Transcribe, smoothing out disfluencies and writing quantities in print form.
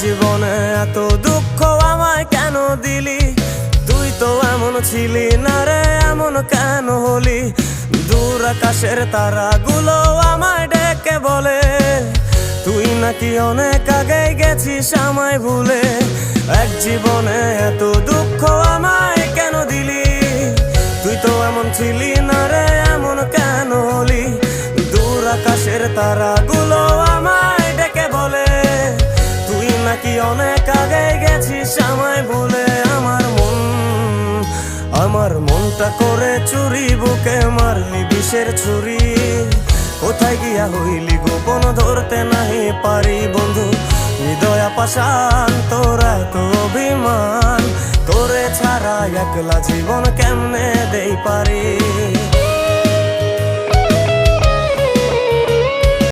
জীবনে এত দুঃখ আমায় কেন দিলি? তুই তো এমন ছিলি না রে, এমন কেন হলি? দূর আকাশের তারাগুলো আমায় ডেকে বলে তুই নাকি অনেক আগে গেছিস আমায় ভুলে। এক জীবনে এত দুঃখ আমায় কেন দিলি? তুই তো এমন ছিলি না রে, এমন কেন হলি? দূর আকাশের তারাগুলো আমায় ডেকে বলে তুই নাকি অনেক আগে গেছিস আমায় ভুলে। আমার মনটা করে চুরি, বুকে মারলি বিষের ছুরি। কোথায় গিয়া হইলি গোপন ধরতে নাহি পারি বন্ধু। হৃদয় পাষাণ তোর এত অভিমান, তোরে ছাড়া একলা জীবন কেমনে দেই পারি?